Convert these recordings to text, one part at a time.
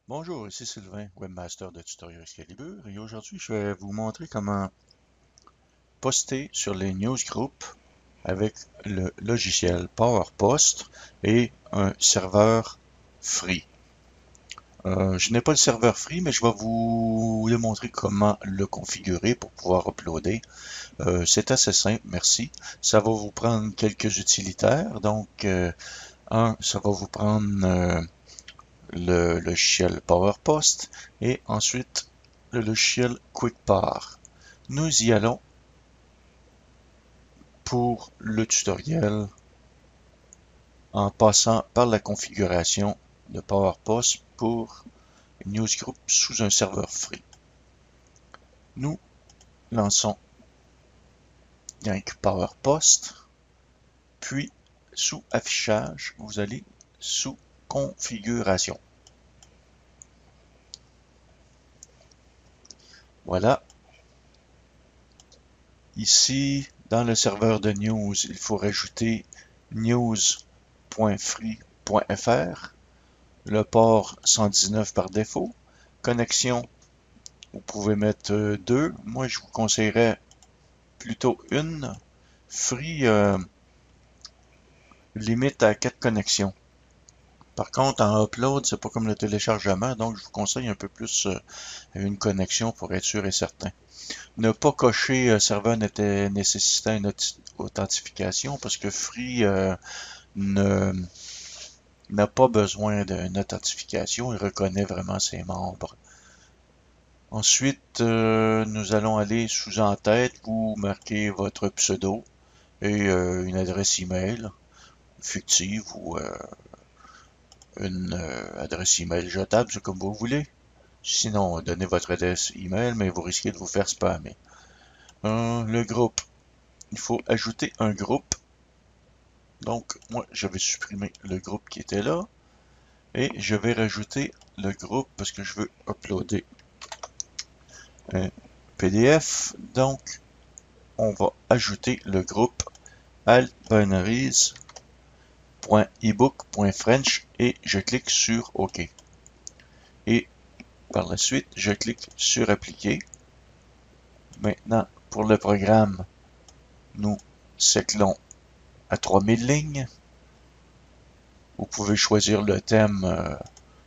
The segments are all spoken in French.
Bonjour, ici Sylvain, webmaster de Tutorial Excalibur, et aujourd'hui je vais vous montrer comment poster sur les newsgroups avec le logiciel PowerPost et un serveur free. Je n'ai pas le serveur free, mais je vais vous démontrer comment le configurer pour pouvoir uploader. C'est assez simple, merci. Ça va vous prendre quelques utilitaires, donc ça va vous prendre le logiciel PowerPost et ensuite le logiciel QuickPar. Nous y allons pour le tutoriel en passant par la configuration de PowerPost pour Newsgroup sous un serveur free. Nous lançons PowerPost, puis sous affichage, vous allez sous configuration. Voilà. Ici, dans le serveur de news, il faut rajouter news.free.fr, le port 119 par défaut. Connexion, vous pouvez mettre 2. Moi, je vous conseillerais plutôt une. Free limite à 4 connexions. Par contre, en upload, c'est pas comme le téléchargement, donc je vous conseille un peu plus une connexion pour être sûr et certain. Ne pas cocher serveur nécessitant une authentification parce que Free ne n'a pas besoin d'une authentification, il reconnaît vraiment ses membres. Ensuite, nous allons aller sous en-tête, vous marquez votre pseudo et une adresse email fictive ou une adresse email jetable, c'est comme vous voulez. Sinon, donnez votre adresse email, mais vous risquez de vous faire spammer. Le groupe. Il faut ajouter un groupe. Donc, moi, je vais supprimer le groupe qui était là. Et je vais rajouter le groupe parce que je veux uploader un PDF. Donc, on va ajouter le groupe altbinaries.ebook.french et je clique sur OK. Et par la suite, je clique sur Appliquer. Maintenant, pour le programme, nous séclons à 3000 lignes. Vous pouvez choisir le thème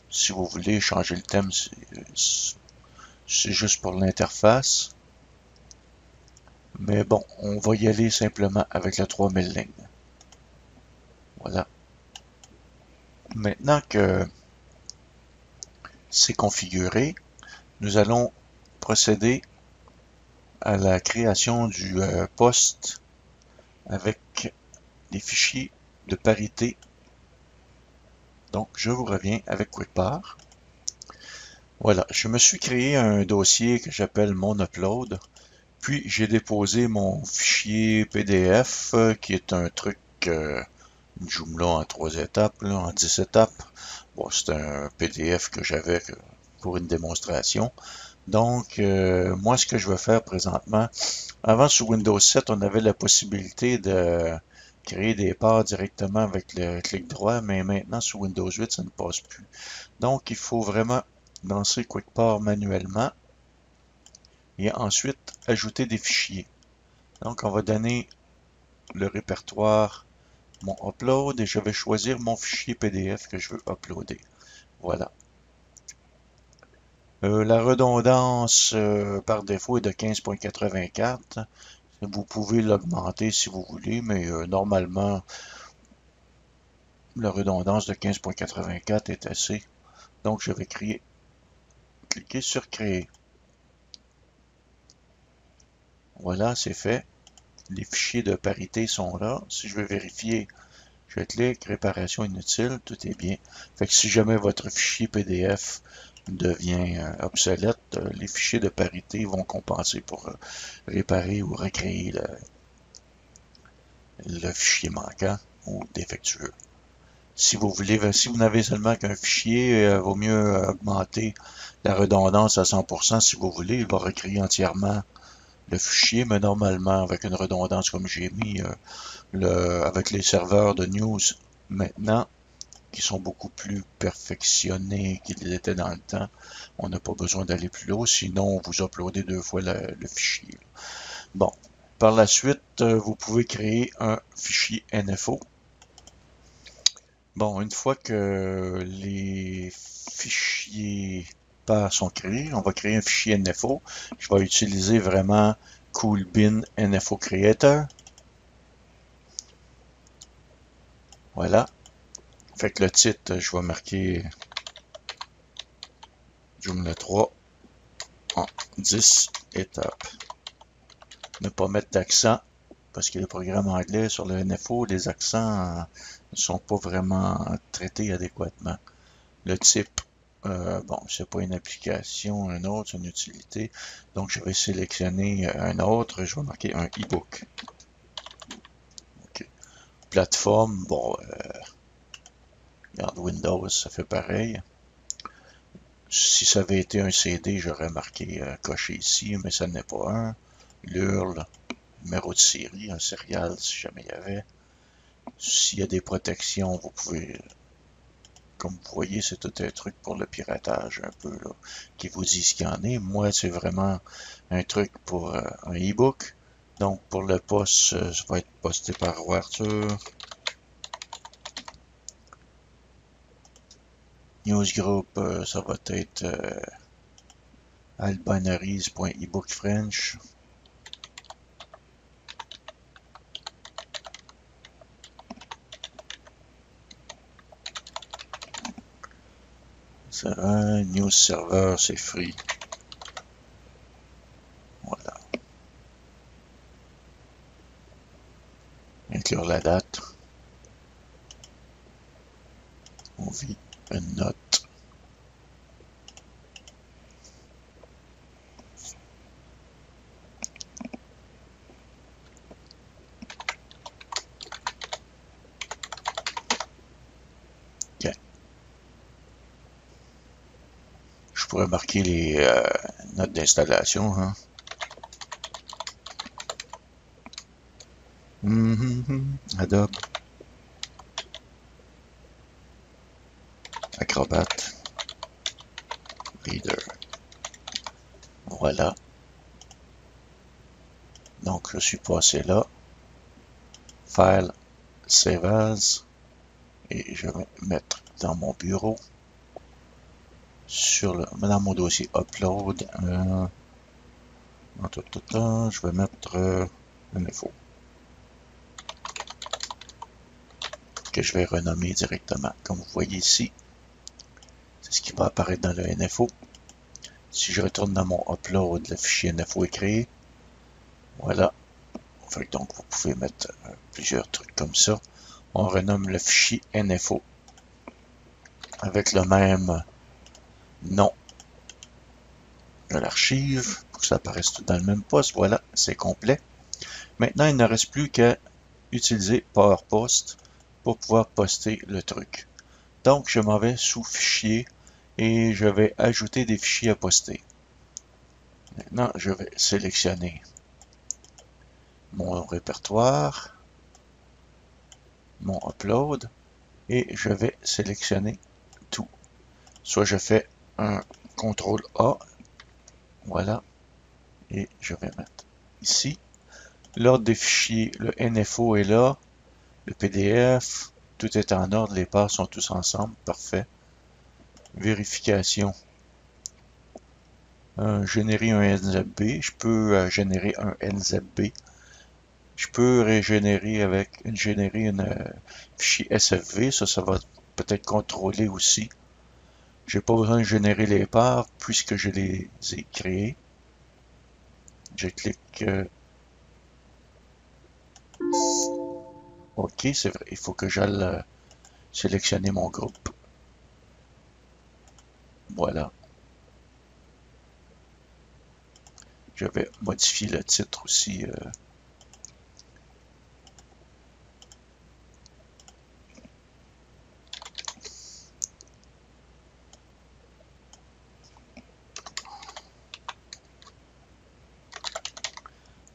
si vous voulez changer le thème, c'est juste pour l'interface. Mais bon, on va y aller simplement avec la 3000 lignes. Voilà. Maintenant que c'est configuré, nous allons procéder à la création du poste avec les fichiers de parité. Donc, je vous reviens avec QuickPar. Voilà, je me suis créé un dossier que j'appelle mon upload. Puis, j'ai déposé mon fichier PDF, qui est un truc, une Joomla en 3 étapes, là, en 10 étapes. Bon, c'est un PDF que j'avais pour une démonstration. Donc, moi, ce que je vais faire présentement, avant sur Windows 7, on avait la possibilité de créer des parts directement avec le clic droit, mais maintenant sur Windows 8, ça ne passe plus. Donc, il faut vraiment lancer QuickPart manuellement et ensuite ajouter des fichiers. Donc, on va donner le répertoire mon upload et je vais choisir mon fichier PDF que je veux uploader. Voilà. La redondance par défaut est de 15.84. Vous pouvez l'augmenter si vous voulez, mais normalement, la redondance de 15.84 est assez. Donc, je vais cliquer sur Créer. Voilà, c'est fait. Les fichiers de parité sont là. Si je veux vérifier, je clique Réparation inutile, tout est bien. Fait que si jamais votre fichier PDF devient obsolète, les fichiers de parité vont compenser pour réparer ou recréer le fichier manquant ou défectueux. Si vous voulez, si vous n'avez seulement qu'un fichier, vaut mieux augmenter la redondance à 100% si vous voulez. Il va recréer entièrement le fichier, mais normalement, avec une redondance comme j'ai mis avec les serveurs de news maintenant, qui sont beaucoup plus perfectionnés qu'ils étaient dans le temps. On n'a pas besoin d'aller plus haut, sinon vous uploadez 2 fois le fichier. Bon, par la suite, vous pouvez créer un fichier NFO. Bon, une fois que les fichiers paires sont créés, on va créer un fichier NFO. Je vais utiliser vraiment CoolBean NFO Creator. Voilà. Fait que le titre, je vais marquer Joomla 3 en 10 étapes. Ne pas mettre d'accent, parce que les programmes anglais sur le NFO, les accents ne sont pas vraiment traités adéquatement. Le type, bon, c'est pas une application, un autre, c'est une utilité. Donc, je vais sélectionner un autre, je vais marquer un e-book. Okay. Plateforme, bon, regarde Windows, ça fait pareil. Si ça avait été un CD, j'aurais marqué coché ici, mais ça n'est pas un. L'URL, numéro de série, un serial, si jamais il y avait. S'il y a des protections, vous pouvez, comme vous voyez, c'est tout un truc pour le piratage un peu, là, qui vous dit ce qu'il y en est. Moi, c'est vraiment un truc pour un e-book. Donc, pour le post, ça va être posté par Arthur. Newsgroup, ça va être albanaries.ebookfrench. C'est un news server, c'est free. Voilà. Inclure la date. On vit une note. Okay. Je pourrais marquer les notes d'installation. Hein. Adobe. Acrobat. Reader. Voilà. Donc, je suis passé là. File, Save As. Et je vais mettre dans mon bureau. Dans mon dossier Upload. Je vais mettre une info. Que je vais renommer directement. Comme vous voyez ici, c'est ce qui va apparaître dans le NFO. Si je retourne dans mon upload, le fichier NFO est créé. Voilà. Donc, vous pouvez mettre plusieurs trucs comme ça. On renomme le fichier NFO avec le même nom de l'archive pour que ça apparaisse tout dans le même poste. Voilà, c'est complet. Maintenant, il ne reste plus qu'à utiliser PowerPost pour pouvoir poster le truc. Donc, je m'en vais sous Fichier et je vais ajouter des fichiers à poster. Maintenant, je vais sélectionner mon répertoire, mon upload, et je vais sélectionner tout. Soit je fais un CTRL A, voilà, et je vais mettre ici. L'ordre des fichiers, le NFO est là, le PDF, tout est en ordre, les pages sont tous ensemble, parfait. Vérification. Générer un NZB, je peux générer un NZB. Je peux générer un fichier SFV, ça va peut-être contrôler aussi. J'ai pas besoin de générer les parts puisque je les ai créées. Je clique OK, c'est vrai, il faut que j'aille sélectionner mon groupe. Voilà. Je vais modifier le titre aussi.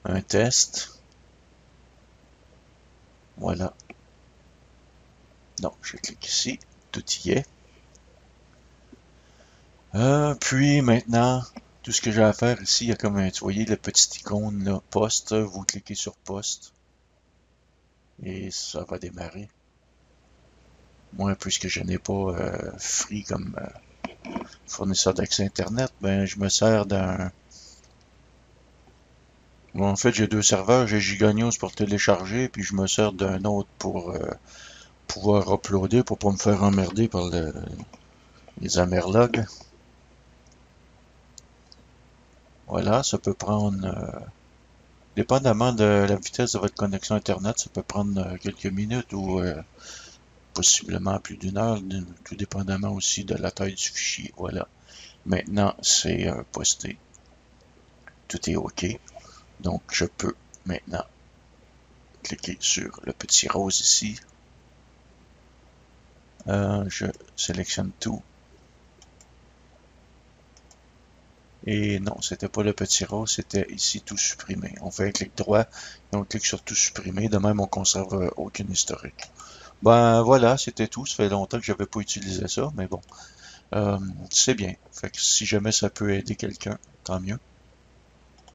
Un test. Voilà. Donc, je clique ici. tout y est. Puis maintenant, tout ce que j'ai à faire ici, il y a comme un, tu voyez le petit icône là, poste, vous cliquez sur poste et ça va démarrer. Moi, puisque je n'ai pas Free comme fournisseur d'accès Internet, ben je me sers d'un... Bon, en fait, j'ai deux serveurs, j'ai Giganews pour télécharger, puis je me sers d'un autre pour pouvoir uploader, pour pas me faire emmerder par les amerlogs. Voilà, ça peut prendre, dépendamment de la vitesse de votre connexion Internet, ça peut prendre quelques minutes ou possiblement plus d'une heure, tout dépendamment aussi de la taille du fichier. Voilà. Maintenant, c'est posté. Tout est OK. Donc, je peux maintenant cliquer sur le petit rose ici. Je sélectionne tout. Et non, c'était pas le petit rose, c'était ici tout supprimer. On fait un clic droit et on clique sur tout supprimer. De même, on conserve aucun historique. Ben voilà, c'était tout. Ça fait longtemps que j'avais pas utilisé ça, mais bon, c'est bien. Fait que si jamais ça peut aider quelqu'un, tant mieux.